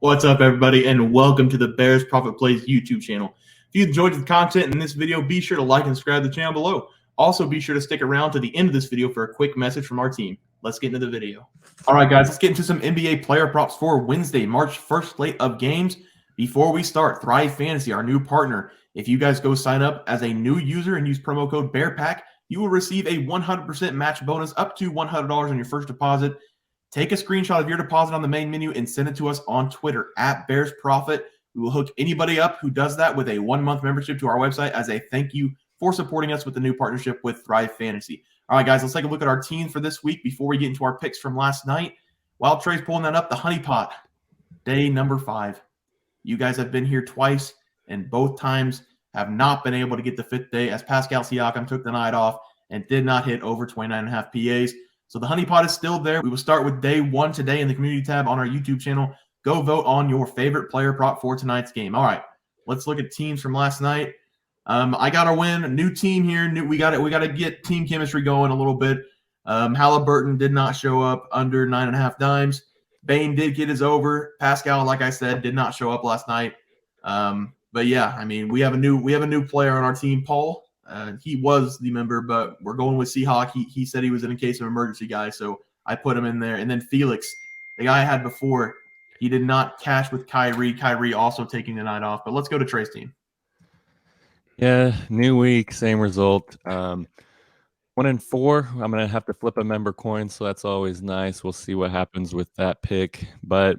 What's up, everybody, and welcome to the Bears Profit Plays YouTube channel. If you enjoyed the content in this video, be sure to like and subscribe to the channel below. Also, be sure to stick around to the end of this video for a quick message from our team. Let's get into the video. All right, guys, let's get into some NBA player props for Wednesday, March 1st slate of games. Before we start, Thrive Fantasy, our new partner. If you guys go sign up as a new user and use promo code BEARPACK, you will receive a 100% match bonus up to $100 on your first deposit. Take a screenshot of your deposit on the main menu and send it to us on Twitter at Bears Profit. We will hook anybody up who does that with a 1-month membership to our website as a thank you for supporting us with the new partnership with Thrive Fantasy. All right, guys, let's take a look at our team for this week before we get into our picks from last night. While Trey's pulling that up, the Honeypot, day number 5. You guys have been here twice, and both times have not been able to get the 5th day as Pascal Siakam took the night off and did not hit over 29.5 PAs. So the Honeypot is still there. We will start with day 1 today in the community tab on our YouTube channel. Go vote on your favorite player prop for tonight's game. All right, let's look at teams from last night. I got to win a new team here. We got to get team chemistry going a little bit. Halliburton did not show up under 9.5 dimes. Bane did get his over. Pascal, like I said, did not show up last night. But yeah, I mean, we have a new player on our team, Paul. He was the member, but we're going with Seahawk. He said he was in a case of emergency, guy, so I put him in there. And then Felix, the guy I had before, he did not cash with Kyrie. Kyrie also taking the night off. But let's go to Trey's team. Yeah, new week, same result. 1 and 4. I'm gonna have to flip a member coin, so that's always nice. We'll see what happens with that pick. But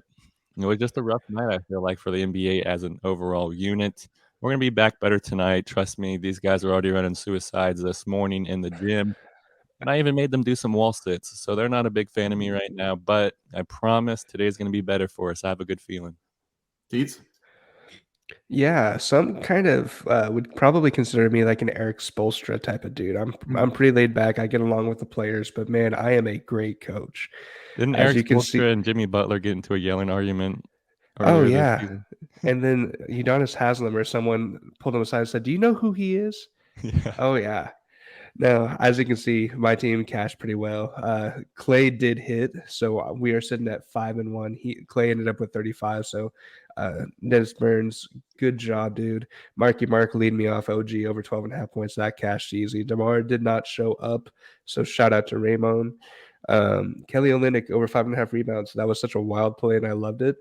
it was just a rough night, I feel like, for the NBA as an overall unit. We're going to be back better tonight. Trust me, these guys are already running suicides this morning in the gym. And I even made them do some wall sits. So they're not a big fan of me right now. But I promise today's going to be better for us. I have a good feeling. Teats? Yeah, some kind of would probably consider me like an Eric Spoelstra type of dude. I'm pretty laid back. I get along with the players, but man, I am a great coach. Didn't Eric Spoelstra and Jimmy Butler get into a yelling argument? Oh, yeah. And then Udonis Haslem or someone pulled him aside and said, "Do you know who he is?" Yeah. Oh, yeah. Now, as you can see, my team cashed pretty well. Clay did hit, so we are sitting at 5-1. Clay ended up with 35. So Dennis Burns, good job, dude. Marky Mark lead me off OG over 12.5 points. That cashed easy. DeMar did not show up, so shout out to Raymond. Kelly Olynyk over 5.5 rebounds. That was such a wild play, and I loved it.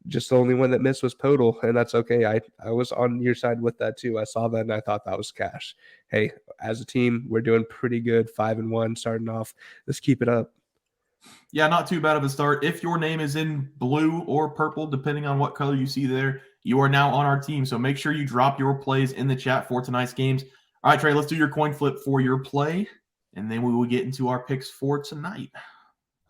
Just the only one that missed was Podol, and that's okay. I was on your side with that too. I saw that, and I thought that was cash. Hey, as a team, we're doing pretty good. 5-1 starting off. Let's keep it up. Yeah, not too bad of a start. If your name is in blue or purple, depending on what color you see there, you are now on our team. So make sure you drop your plays in the chat for tonight's games. All right, Trey, let's do your coin flip for your play, and then we will get into our picks for tonight.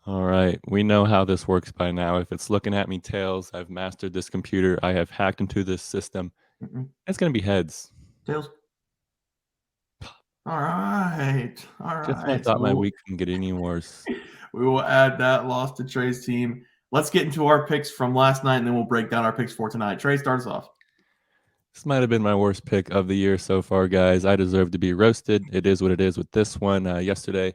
All right. We know how this works by now. If it's looking at me tails, I've mastered this computer. I have hacked into this system. It's going to be heads. Tails. All right. Just when I thought my week couldn't get any worse. We will add that loss to Trey's team. Let's get into our picks from last night, and then we'll break down our picks for tonight. Trey, start us off. This might have been my worst pick of the year so far, guys. I deserve to be roasted. It is what it is with this one. Yesterday,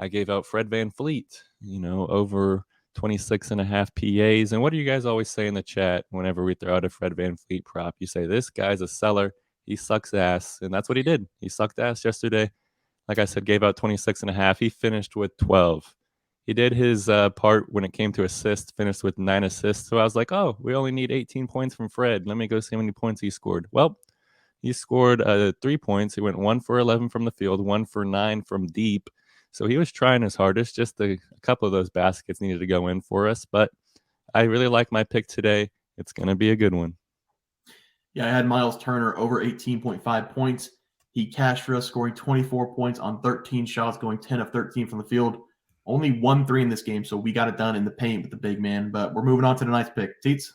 I gave out Fred VanVleet, over 26.5 PAs. And what do you guys always say in the chat whenever we throw out a Fred VanVleet prop? You say, this guy's a seller. He sucks ass. And that's what he did. He sucked ass yesterday. Like I said, gave out 26.5. He finished with 12. He did his part when it came to assists, finished with 9 assists. So I was like, oh, we only need 18 points from Fred. Let me go see how many points he scored. Well, he scored 3 points. He went 1 for 11 from the field, 1 for 9 from deep. So he was trying his hardest. Just a couple of those baskets needed to go in for us. But I really like my pick today. It's going to be a good one. Yeah, I had Miles Turner over 18.5 points. He cashed for us, scoring 24 points on 13 shots, going 10 of 13 from the field. Only 1 3 in this game, so we got it done in the paint with the big man. But we're moving on to tonight's pick. Teats?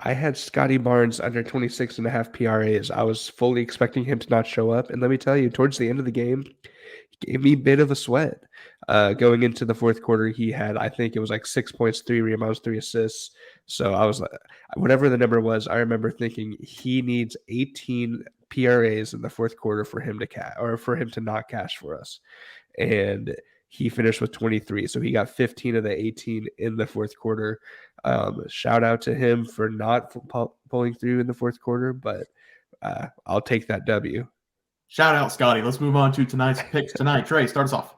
I had Scotty Barnes under 26.5 PRAs. I was fully expecting him to not show up. And let me tell you, towards the end of the game, he gave me a bit of a sweat. Going into the fourth quarter, he had, I think it was like 6 points, 3 rebounds, 3 assists. So I was like, whatever the number was, I remember thinking he needs 18 PRAs in the fourth quarter for him to not cash for us. And he finished with 23. So he got 15 of the 18 in the fourth quarter. Shout out to him for not pulling through in the fourth quarter, but I'll take that W. Shout out, Scotty. Let's move on to tonight's picks tonight. Trey, start us off.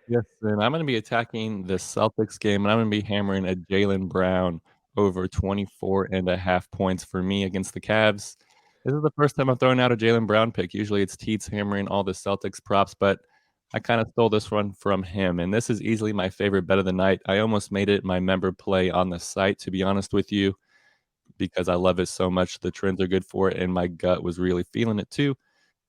Yes, and I'm going to be attacking the Celtics game, and I'm going to be hammering a Jaylen Brown over 24.5 points for me against the Cavs. This is the first time I'm throwing out a Jaylen Brown pick. Usually it's Teats hammering all the Celtics props, but I kind of stole this one from him, and this is easily my favorite bet of the night. I almost made it my member play on the site, to be honest with you, because I love it so much. The trends are good for it, and my gut was really feeling it too.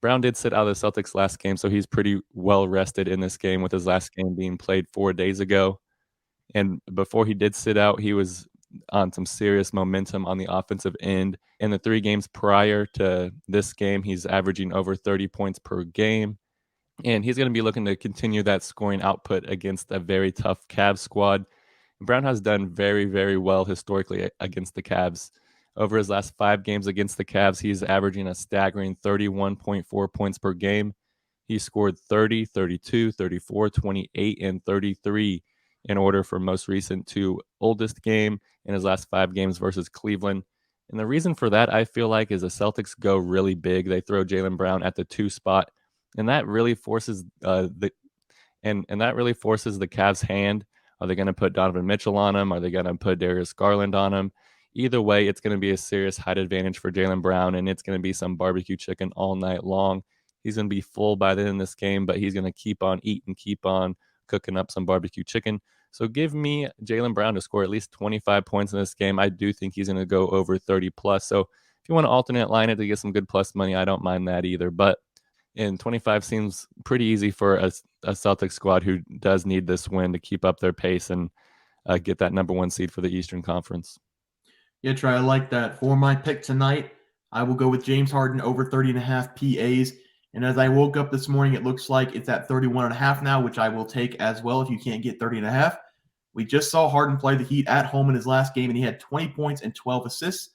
Brown did sit out of the Celtics last game, so he's pretty well rested in this game, with his last game being played 4 days ago. And before he did sit out, he was on some serious momentum on the offensive end. In the 3 games prior to this game, he's averaging over 30 points per game. And he's going to be looking to continue that scoring output against a very tough Cavs squad. Brown has done very, very well historically against the Cavs. Over his last 5 games against the Cavs, he's averaging a staggering 31.4 points per game. He scored 30, 32, 34, 28, and 33 in order for most recent to oldest game in his last 5 games versus Cleveland. And the reason for that, I feel like, is the Celtics go really big. They throw Jaylen Brown at the 2 spot, and that really forces the Cavs' hand. Are they going to put Donovan Mitchell on him? Are they going to put Darius Garland on him? Either way, it's going to be a serious height advantage for Jaylen Brown, and it's going to be some barbecue chicken all night long. He's going to be full by the end of this game, but he's going to keep on eating, keep on cooking up some barbecue chicken. So give me Jaylen Brown to score at least 25 points in this game. I do think he's going to go over 30 plus. So if you want to alternate line it to get some good plus money, I don't mind that either. But in 25 seems pretty easy for a Celtics squad who does need this win to keep up their pace and get that number 1 seed for the Eastern Conference. Yeah, Trey, I like that. For my pick tonight, I will go with James Harden over 30.5 PAs. And as I woke up this morning, it looks like it's at 31.5 now, which I will take as well if you can't get 30.5. We just saw Harden play the Heat at home in his last game, and he had 20 points and 12 assists,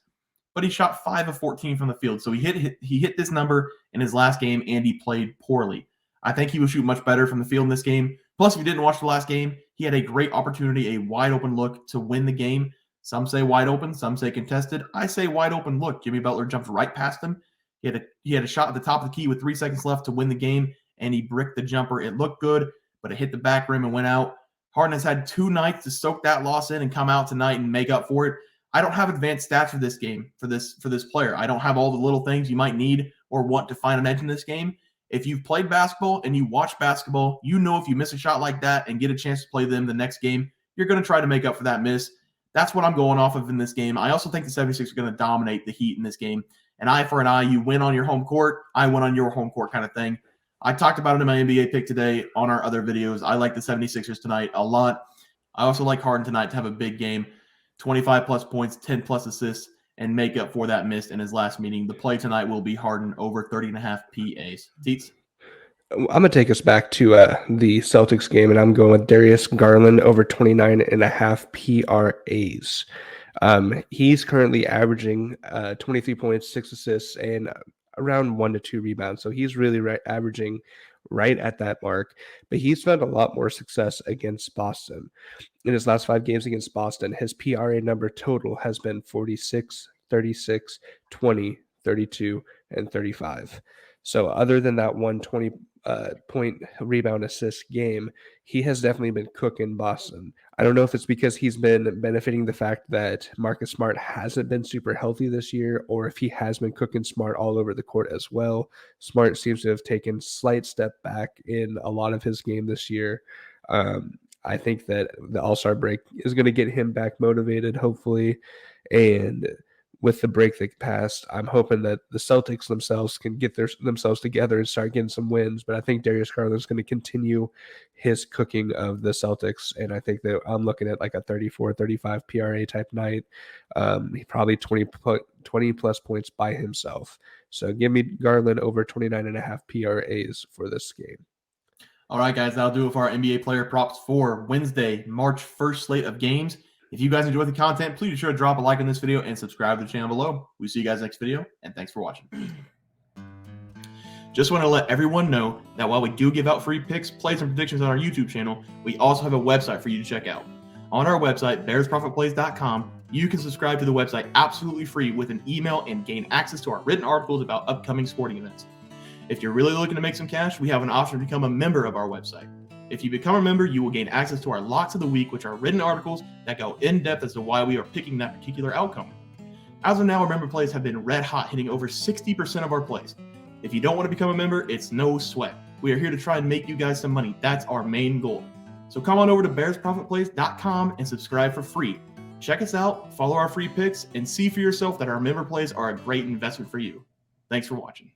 but he shot 5 of 14 from the field. So he hit this number in his last game, and he played poorly. I think he will shoot much better from the field in this game. Plus, if you didn't watch the last game, he had a great opportunity, a wide open look to win the game. Some say wide open, some say contested. I say wide open look. Jimmy Butler jumped right past him. He had a shot at the top of the key with 3 seconds left to win the game, and he bricked the jumper. It looked good, but it hit the back rim and went out. Harden has had 2 nights to soak that loss in and come out tonight and make up for it. I don't have advanced stats for this game, for this player. I don't have all the little things you might need or want to find an edge in this game. If you've played basketball and you watch basketball, you know if you miss a shot like that and get a chance to play them the next game, you're going to try to make up for that miss. That's what I'm going off of in this game. I also think the 76ers are going to dominate the Heat in this game. An eye for an eye. You win on your home court, I win on your home court kind of thing. I talked about it in my NBA pick today on our other videos. I like the 76ers tonight a lot. I also like Harden tonight to have a big game, 25-plus points, 10-plus assists, and make up for that miss in his last meeting. The play tonight will be Harden over 30.5 PAs. Teats? I'm going to take us back to the Celtics game, and I'm going with Darius Garland over 29.5 PRAs. He's currently averaging 23 points, 6 assists, and around 1 to 2 rebounds. So he's really averaging right at that mark. But he's found a lot more success against Boston. In his last 5 games against Boston, his PRA number total has been 46, 36, 20, 32, and 35. So other than that 120 point rebound assist game, he has definitely been cooking Boston. I don't know if it's because he's been benefiting the fact that Marcus Smart hasn't been super healthy this year, or if he has been cooking Smart all over the court as well. Smart seems to have taken slight step back in a lot of his game this year. I think that the All-Star break is going to get him back motivated, hopefully. And with the break that passed, I'm hoping that the Celtics themselves can get themselves together and start getting some wins. But I think Darius Garland is going to continue his cooking of the Celtics. And I think that I'm looking at like a 34, 35 PRA type night. He probably 20 plus points by himself. So give me Garland over 29.5 PRAs for this game. All right, guys, that'll do it for our NBA player props for Wednesday, March 1st slate of games. If you guys enjoyed the content, please be sure to drop a like on this video and subscribe to the channel below. We'll see you guys next video, and thanks for watching. Just want to let everyone know that while we do give out free picks, plays, and predictions on our YouTube channel, we also have a website for you to check out. On our website, bearsprofitplays.com, you can subscribe to the website absolutely free with an email and gain access to our written articles about upcoming sporting events. If you're really looking to make some cash, we have an option to become a member of our website. If you become a member, you will gain access to our locks of the week, which are written articles that go in depth as to why we are picking that particular outcome. As of now, our member plays have been red hot, hitting over 60% of our plays. If you don't want to become a member, it's no sweat. We are here to try and make you guys some money. That's our main goal. So come on over to bearsprofitplays.com and subscribe for free. Check us out, follow our free picks, and see for yourself that our member plays are a great investment for you. Thanks for watching.